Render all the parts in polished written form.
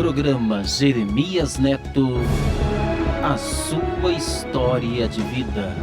programa Jeremias Neto, a sua história de vida.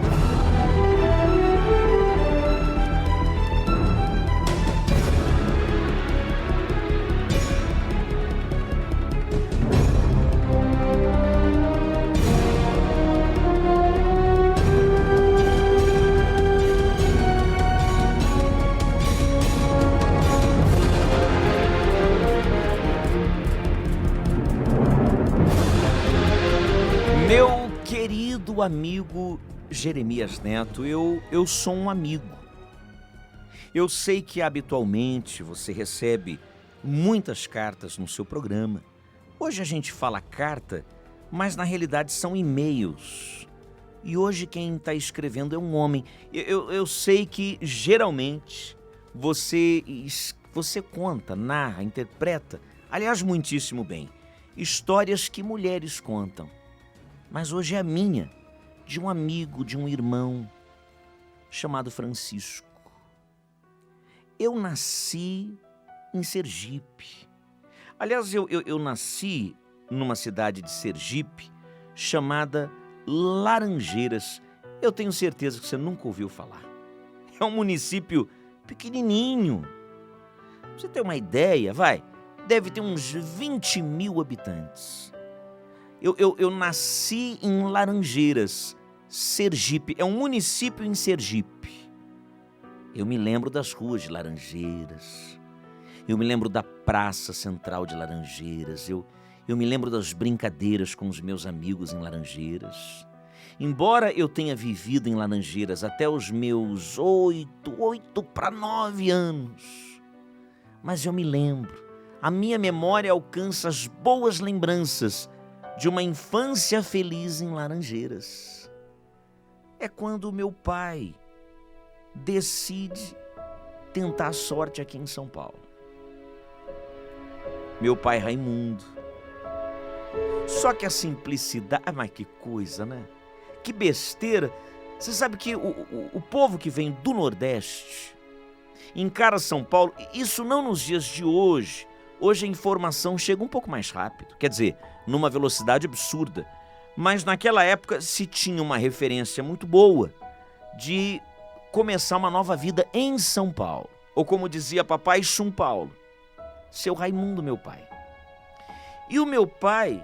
Meu querido amigo Jeremias Neto, eu sou um amigo. Eu sei que habitualmente você recebe muitas cartas no seu programa. Hoje a gente fala carta, mas na realidade são e-mails. E hoje quem está escrevendo é um homem. Eu sei que geralmente você conta, narra, interpreta, aliás, muitíssimo bem, histórias que mulheres contam. Mas hoje é a minha, de um amigo, de um irmão, chamado Francisco. Eu nasci em Sergipe. Aliás, eu nasci numa cidade de Sergipe chamada Laranjeiras. Eu tenho certeza que você nunca ouviu falar. É um município pequenininho. Pra você ter uma ideia, deve ter uns 20 mil habitantes. Eu nasci em Laranjeiras, Sergipe. É um município em Sergipe. Eu me lembro das ruas de Laranjeiras. Eu me lembro da praça central de Laranjeiras. Eu me lembro das brincadeiras com os meus amigos em Laranjeiras. Embora eu tenha vivido em Laranjeiras até os meus 8 para 9 anos. Mas eu me lembro. A minha memória alcança as boas lembranças de uma infância feliz em Laranjeiras. É quando meu pai decide tentar a sorte aqui em São Paulo. Meu pai Raimundo. Só que a simplicidade... mas que coisa, né? Que besteira. Você sabe que o povo que vem do Nordeste encara São Paulo, isso não nos dias de hoje. Hoje a informação chega um pouco mais rápido, quer dizer, numa velocidade absurda. Mas naquela época se tinha uma referência muito boa de começar uma nova vida em São Paulo. Ou como dizia papai, São Paulo. Seu Raimundo, meu pai. E o meu pai,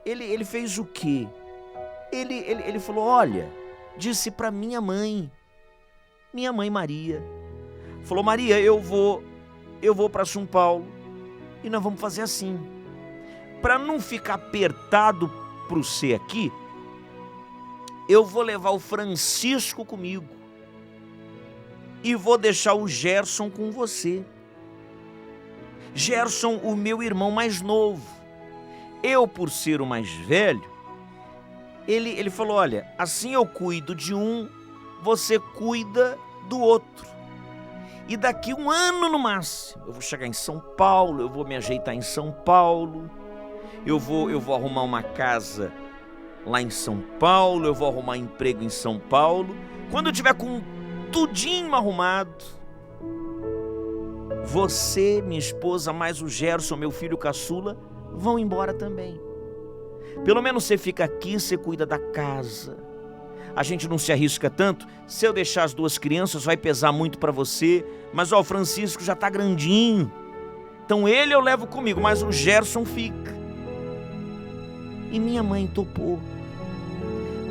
ele fez o quê? Ele falou, olha, disse para minha mãe Maria. Falou, Maria, eu vou para São Paulo. E nós vamos fazer assim. Para não ficar apertado para você aqui, eu vou levar o Francisco comigo. E vou deixar o Gerson com você. Gerson, o meu irmão mais novo. Eu, por ser o mais velho, ele falou, olha, assim eu cuido de um, você cuida do outro. E daqui 1 ano no máximo, eu vou chegar em São Paulo, eu vou me ajeitar em São Paulo, eu vou arrumar uma casa lá em São Paulo, eu vou arrumar emprego em São Paulo. Quando eu tiver com tudinho arrumado, você, minha esposa, mais o Gerson, meu filho caçula, vão embora também. Pelo menos você fica aqui, você cuida da casa. A gente não se arrisca tanto. Se eu deixar as 2 crianças, vai pesar muito para você. Mas o Francisco já tá grandinho. Então ele eu levo comigo, mas o Gerson fica. E minha mãe topou.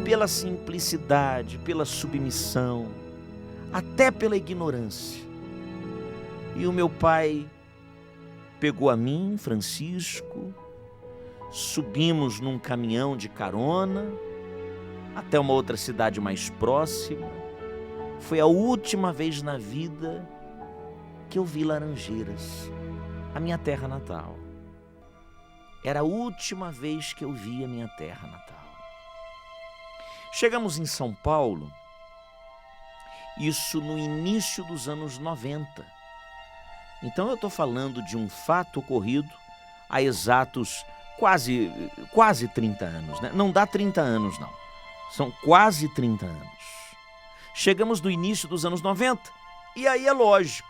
Pela simplicidade, pela submissão, até pela ignorância. E o meu pai pegou a mim, Francisco, subimos num caminhão de carona até uma outra cidade mais próxima. Foi a última vez na vida que eu vi Laranjeiras, a minha terra natal. Era a última vez que eu vi a minha terra natal. Chegamos em São Paulo, isso no início dos anos 90. Então eu estou falando de um fato ocorrido há exatos quase 30 anos, né? Não dá 30 anos, não. São quase 30 anos. Chegamos no início dos anos 90. E aí é lógico.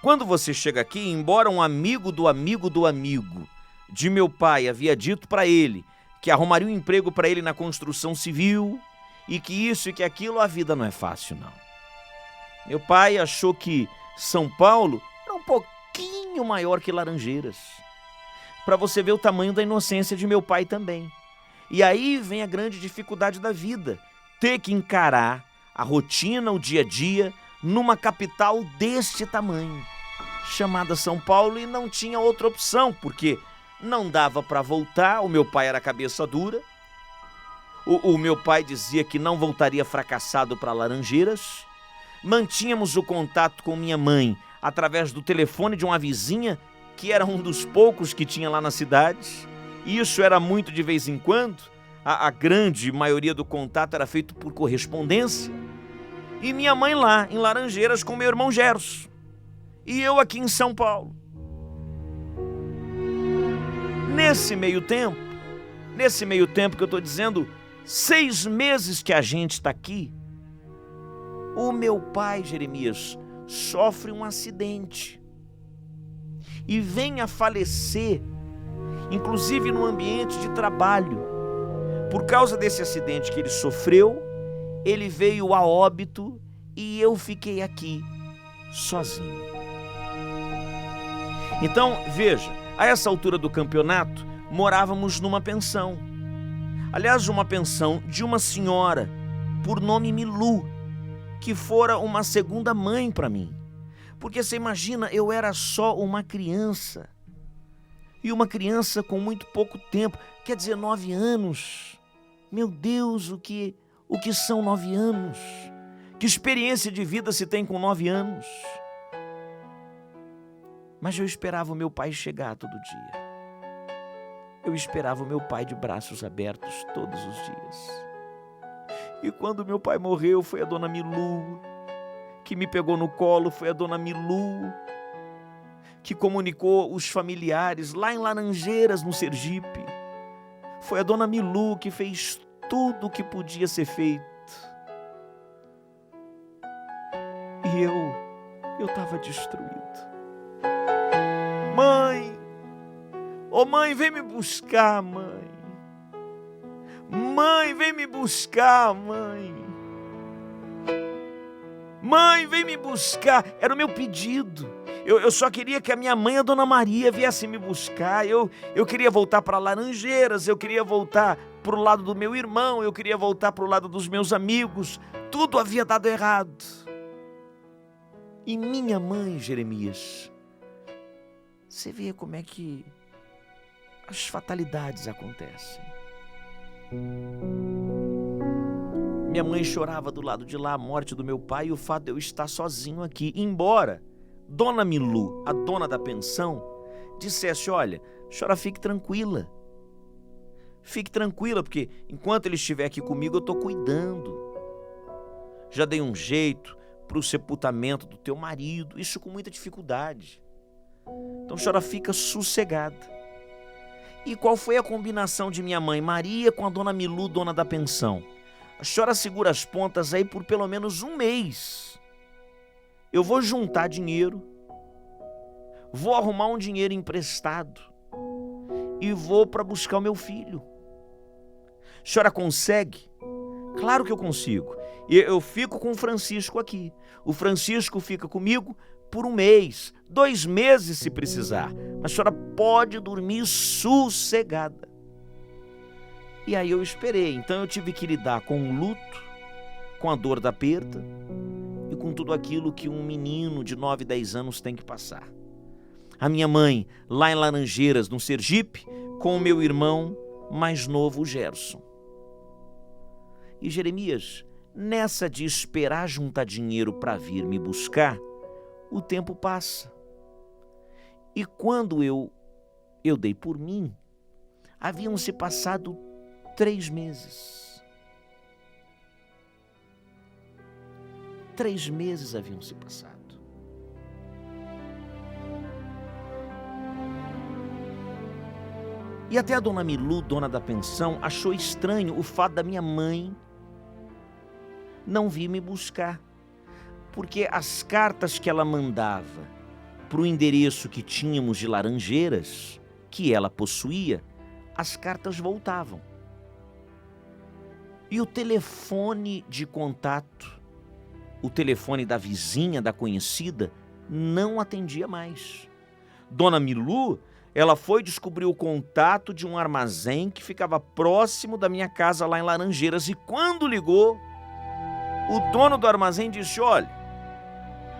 Quando você chega aqui, embora um amigo do amigo do amigo de meu pai havia dito para ele que arrumaria um emprego para ele na construção civil e que isso e que aquilo, a vida não é fácil, não. Meu pai achou que São Paulo era um pouquinho maior que Laranjeiras. Para você ver o tamanho da inocência de meu pai também. E aí vem a grande dificuldade da vida, ter que encarar a rotina, o dia a dia, numa capital deste tamanho, chamada São Paulo, e não tinha outra opção, porque não dava para voltar, o meu pai era cabeça dura, o meu pai dizia que não voltaria fracassado para Laranjeiras, mantínhamos o contato com minha mãe através do telefone de uma vizinha, que era um dos poucos que tinha lá na cidade, e isso era muito de vez em quando, a grande maioria do contato era feito por correspondência, e minha mãe lá em Laranjeiras com meu irmão Gerson, e eu aqui em São Paulo. Nesse meio tempo que eu estou dizendo, 6 meses que a gente está aqui, o meu pai, Jeremias, sofre um acidente e vem a falecer, inclusive no ambiente de trabalho. Por causa desse acidente que ele sofreu, ele veio a óbito e eu fiquei aqui, sozinho. Então, veja, a essa altura do campeonato, morávamos numa pensão. Aliás, uma pensão de uma senhora, por nome Milu, que fora uma segunda mãe para mim. Porque você imagina, eu era só uma criança. E uma criança com muito pouco tempo, quer dizer, 9 anos. Meu Deus, o que são 9 anos? Que experiência de vida se tem com 9 anos? Mas eu esperava o meu pai chegar todo dia. Eu esperava o meu pai de braços abertos todos os dias. E quando meu pai morreu, foi a dona Milu que me pegou no colo, foi a dona Milu que comunicou os familiares lá em Laranjeiras, no Sergipe. Foi a dona Milu que fez tudo o que podia ser feito. E eu estava destruído. Mãe! Ô mãe, vem me buscar, mãe! Mãe, vem me buscar, mãe! Mãe, vem me buscar! Era o meu pedido. Eu só queria que a minha mãe, a dona Maria, viesse me buscar. Eu queria voltar para Laranjeiras, eu queria voltar para o lado do meu irmão, eu queria voltar para o lado dos meus amigos. Tudo havia dado errado. E minha mãe, Jeremias, você vê como é que as fatalidades acontecem. Minha mãe chorava do lado de lá a morte do meu pai e o fato de eu estar sozinho aqui. Embora Dona Milu, a dona da pensão, dissesse, olha, a senhora fique tranquila. Fique tranquila, porque enquanto ele estiver aqui comigo, eu estou cuidando. Já dei um jeito para o sepultamento do teu marido, isso com muita dificuldade. Então a senhora fica sossegada. E qual foi a combinação de minha mãe Maria com a dona Milu, dona da pensão? A senhora segura as pontas aí por pelo menos 1 mês. Eu vou juntar dinheiro, vou arrumar um dinheiro emprestado e vou para buscar o meu filho. A senhora consegue? Claro que eu consigo. Eu fico com o Francisco aqui. O Francisco fica comigo por 1 mês, 2 meses se precisar. Mas a senhora pode dormir sossegada. E aí eu esperei. Então eu tive que lidar com o luto, com a dor da perda e com tudo aquilo que um menino de 9, 10 anos tem que passar. A minha mãe, lá em Laranjeiras, no Sergipe, com o meu irmão mais novo, o Gerson. E Jeremias, nessa de esperar juntar dinheiro para vir me buscar, o tempo passa. E quando eu dei por mim, haviam se passado 3 meses. 3 meses haviam se passado. E até a dona Milu, dona da pensão, achou estranho o fato da minha mãe não vir me buscar. Porque as cartas que ela mandava para o endereço que tínhamos de Laranjeiras que ela possuía, as cartas voltavam. E o telefone de contato, o telefone da vizinha, da conhecida, não atendia mais. Dona Milu, ela foi descobrir o contato de um armazém que ficava próximo da minha casa lá em Laranjeiras. E quando ligou, o dono do armazém disse: olha,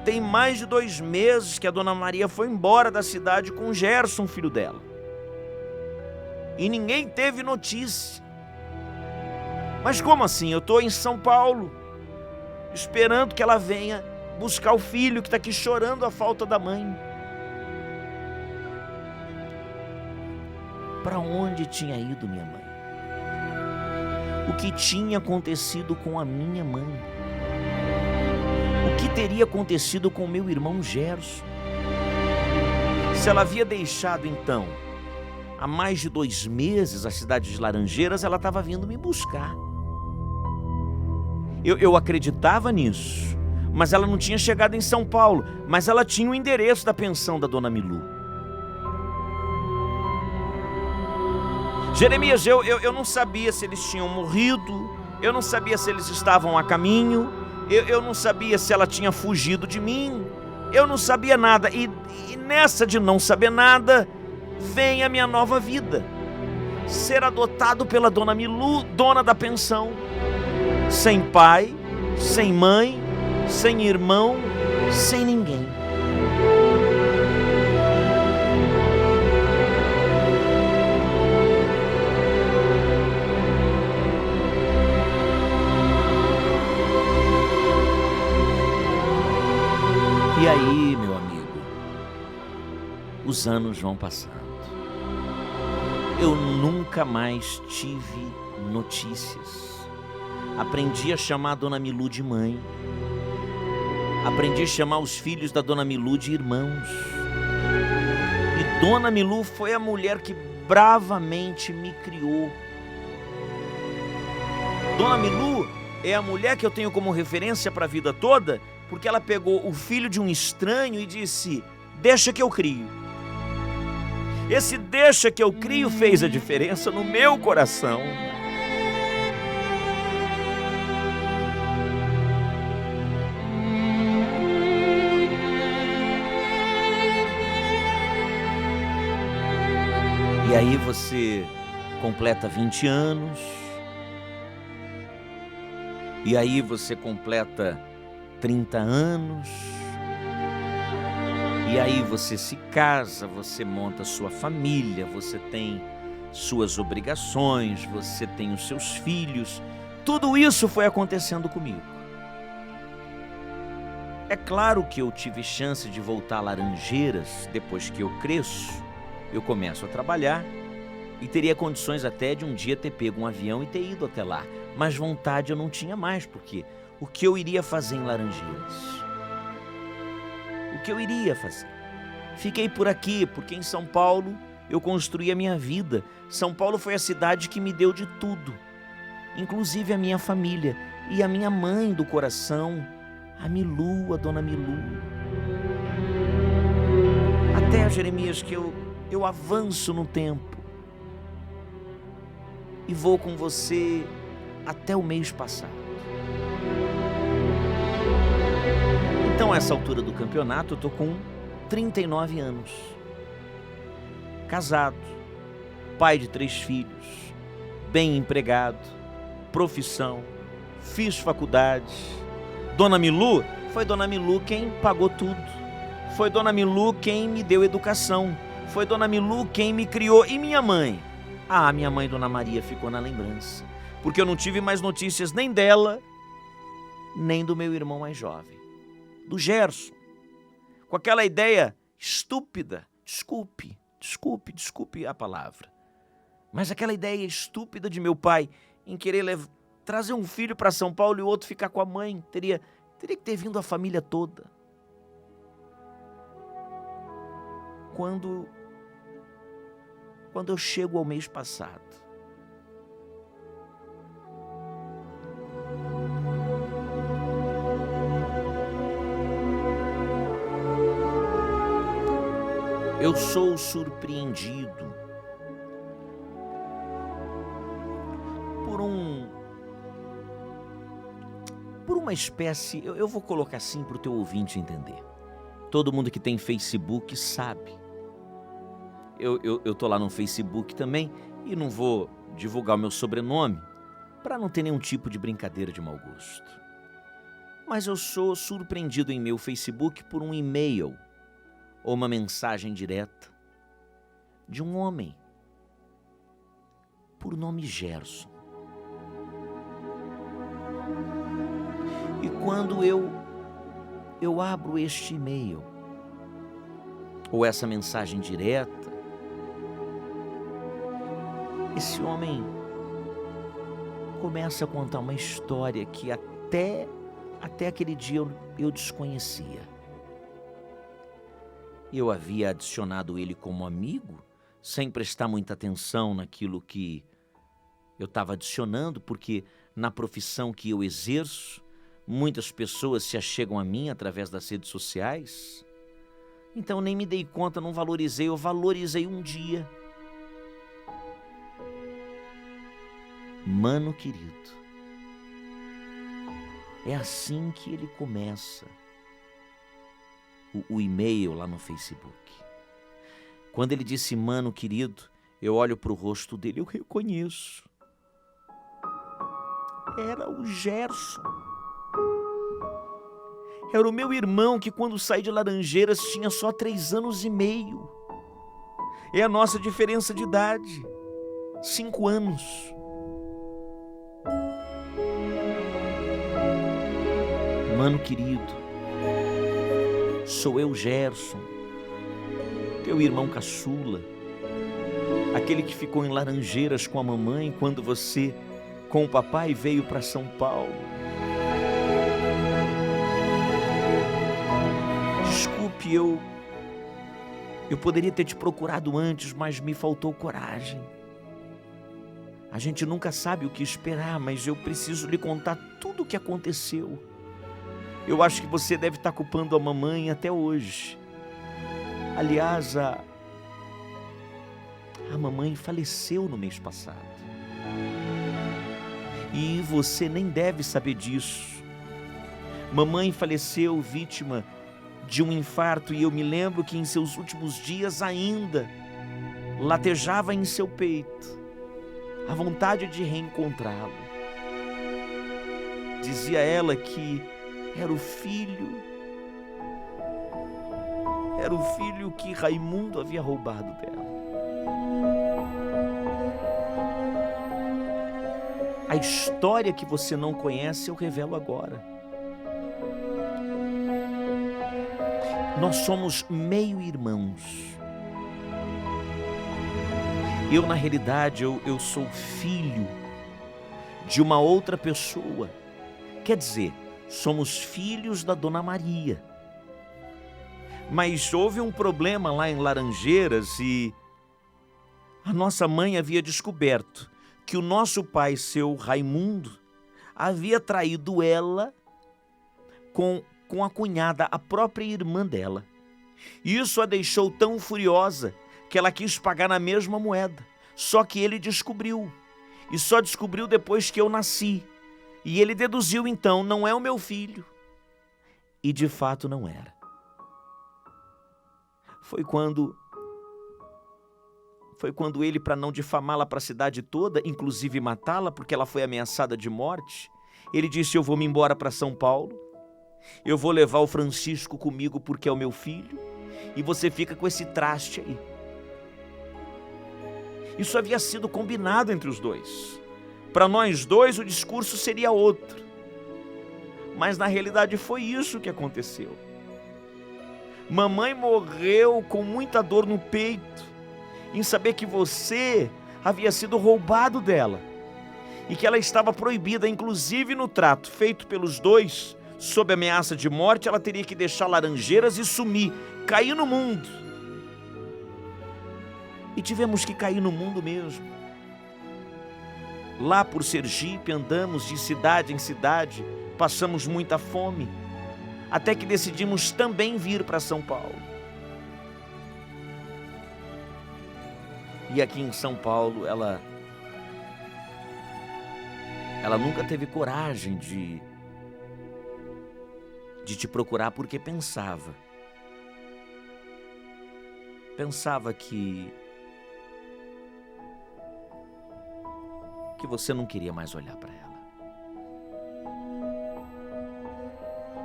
tem mais de 2 meses que a Dona Maria foi embora da cidade com o Gerson, filho dela. E ninguém teve notícia. Mas como assim? Eu estou em São Paulo, esperando que ela venha buscar o filho que está aqui chorando a falta da mãe. Para onde tinha ido minha mãe? O que tinha acontecido com a minha mãe? O que teria acontecido com meu irmão Gerson? Se ela havia deixado então, há mais de 2 meses, a cidade de Laranjeiras, ela estava vindo me buscar. Eu acreditava nisso, mas ela não tinha chegado em São Paulo, mas ela tinha o endereço da pensão da Dona Milu. Jeremias, eu não sabia se eles tinham morrido, eu não sabia se eles estavam a caminho, eu não sabia se ela tinha fugido de mim, eu não sabia nada. E nessa de não saber nada, vem a minha nova vida. Ser adotado pela Dona Milu, dona da pensão. Sem pai, sem mãe, sem irmão, sem ninguém. E aí, meu amigo, os anos vão passando. Eu nunca mais tive notícias. Aprendi a chamar a Dona Milu de mãe. Aprendi a chamar os filhos da Dona Milu de irmãos. E Dona Milu foi a mulher que bravamente me criou. Dona Milu é a mulher que eu tenho como referência para a vida toda, porque ela pegou o filho de um estranho e disse: deixa que eu crio. Esse deixa que eu crio fez a diferença no meu coração. E aí você completa 20 anos. E aí você completa 30 anos. E aí você se casa, você monta sua família, você tem suas obrigações, você tem os seus filhos. Tudo isso foi acontecendo comigo. É claro que eu tive chance de voltar a Laranjeiras depois que eu cresço. Eu começo a trabalhar e teria condições até de um dia ter pego um avião e ter ido até lá. Mas vontade eu não tinha mais, porque o que eu iria fazer em Laranjeiras? O que eu iria fazer? Fiquei por aqui, porque em São Paulo eu construí a minha vida. São Paulo foi a cidade que me deu de tudo, inclusive a minha família e a minha mãe do coração, a Milu, a Dona Milu. Até, Jeremias, que eu avanço no tempo e vou com você até o mês passado. Então, a essa altura do campeonato, eu tô com 39 anos. Casado, pai de 3 filhos, bem empregado, profissão, fiz faculdade. Dona Milu, foi Dona Milu quem pagou tudo. Foi Dona Milu quem me deu educação. Foi Dona Milu quem me criou. E minha mãe? Ah, minha mãe, Dona Maria, ficou na lembrança. Porque eu não tive mais notícias nem dela, nem do meu irmão mais jovem, do Gerson. Com aquela ideia estúpida, desculpe a palavra, mas aquela ideia estúpida de meu pai em querer trazer um filho para São Paulo e o outro ficar com a mãe. Teria que ter vindo a família toda. Quando eu chego ao mês passado, eu sou surpreendido por uma espécie, eu vou colocar assim para o teu ouvinte entender. Todo mundo que tem Facebook sabe. Eu tô lá no Facebook também e não vou divulgar o meu sobrenome para não ter nenhum tipo de brincadeira de mau gosto. Mas eu sou surpreendido em meu Facebook por um e-mail ou uma mensagem direta de um homem por nome Gerson. E quando eu abro este e-mail ou essa mensagem direta, esse homem começa a contar uma história que até aquele dia eu desconhecia. Eu havia adicionado ele como amigo, sem prestar muita atenção naquilo que eu estava adicionando, porque na profissão que eu exerço, muitas pessoas se achegam a mim através das redes sociais. Então nem me dei conta, não valorizei, eu valorizei um dia. Mano querido, é assim que ele começa o e-mail lá no Facebook. Quando ele disse mano querido, eu olho para o rosto dele, eu reconheço. Era o Gerson. Era o meu irmão que quando saí de Laranjeiras tinha só 3 anos e meio. É a nossa diferença de idade, 5 anos. Mano querido, sou eu, Gerson, teu irmão caçula, aquele que ficou em Laranjeiras com a mamãe quando você, com o papai, veio para São Paulo. Desculpe, eu poderia ter te procurado antes, mas me faltou coragem. A gente nunca sabe o que esperar, mas eu preciso lhe contar tudo o que aconteceu. Eu acho que você deve estar culpando a mamãe até hoje. Aliás, a mamãe faleceu no mês passado. E você nem deve saber disso. Mamãe faleceu vítima de um infarto e eu me lembro que em seus últimos dias ainda latejava em seu peito a vontade de reencontrá-lo. Dizia ela que era o filho que Raimundo havia roubado dela. A história que você não conhece eu revelo agora. Nós somos meio-irmãos. Eu, na realidade, eu sou filho de uma outra pessoa. Quer dizer, somos filhos da Dona Maria. Mas houve um problema lá em Laranjeiras e a nossa mãe havia descoberto que o nosso pai, seu Raimundo, havia traído ela com a cunhada, a própria irmã dela. Isso a deixou tão furiosa que ela quis pagar na mesma moeda. Só que ele descobriu. E só descobriu depois que eu nasci. E ele deduziu então, não é o meu filho. E de fato não era. Foi quando ele, para não difamá-la para a cidade toda, inclusive matá-la, porque ela foi ameaçada de morte, ele disse, eu vou me embora para São Paulo, eu vou levar o Francisco comigo porque é o meu filho, e você fica com esse traste aí. Isso havia sido combinado entre os dois. Para nós dois o discurso seria outro. Mas na realidade foi isso que aconteceu. Mamãe morreu com muita dor no peito, em saber que você havia sido roubado dela e que ela estava proibida, inclusive no trato feito pelos dois, sob ameaça de morte, ela teria que deixar Laranjeiras e sumir, cair no mundo. E tivemos que cair no mundo mesmo. Lá por Sergipe andamos de cidade em cidade, passamos muita fome, até que decidimos também vir para São Paulo. E aqui em São Paulo, Ela nunca teve coragem de te procurar porque pensava que você não queria mais olhar para ela.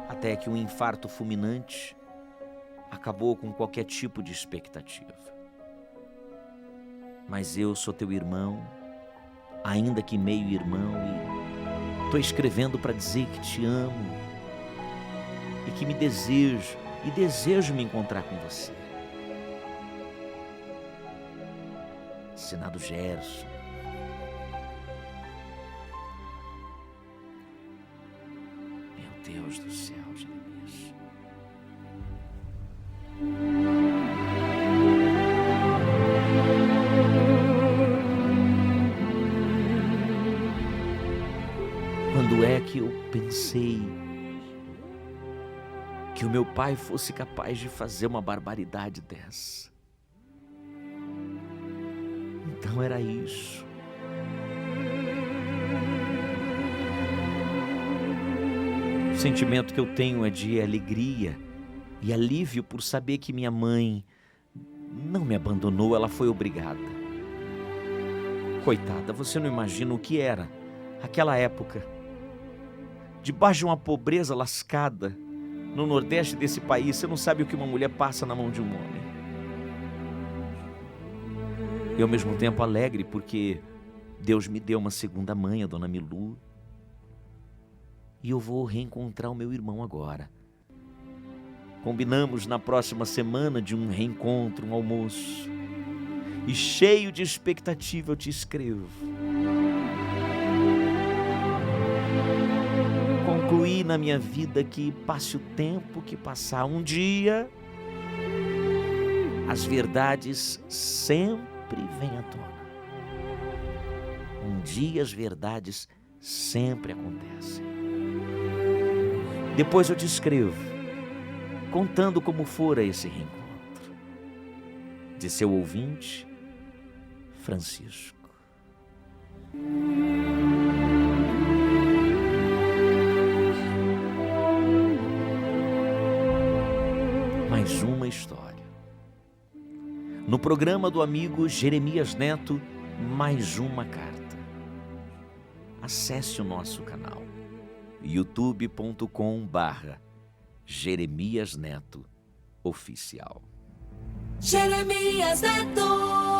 Até que um infarto fulminante acabou com qualquer tipo de expectativa. Mas eu sou teu irmão, ainda que meio irmão, e tô escrevendo para dizer que te amo e que me desejo me encontrar com você. Assinado Gerson. Meu Deus do céu, Jeremias. Quando é que eu pensei que o meu pai fosse capaz de fazer uma barbaridade dessa? Então era isso. O sentimento que eu tenho é de alegria e alívio por saber que minha mãe não me abandonou, ela foi obrigada. Coitada, você não imagina o que era aquela época. Debaixo de uma pobreza lascada, no Nordeste desse país, você não sabe o que uma mulher passa na mão de um homem. E ao mesmo tempo alegre, porque Deus me deu uma segunda mãe, a Dona Milu. E eu vou reencontrar o meu irmão agora. Combinamos na próxima semana de um reencontro, um almoço. E cheio de expectativa eu te escrevo. Concluí na minha vida que passe o tempo que passar, um dia as verdades sempre vêm à tona. Um dia as verdades sempre acontecem. Depois eu te escrevo, contando como fora esse reencontro. De seu ouvinte, Francisco. Mais uma história. No programa do amigo Jeremias Neto, mais uma carta. Acesse o nosso canal youtube.com/Jeremias Neto Oficial. Jeremias Neto.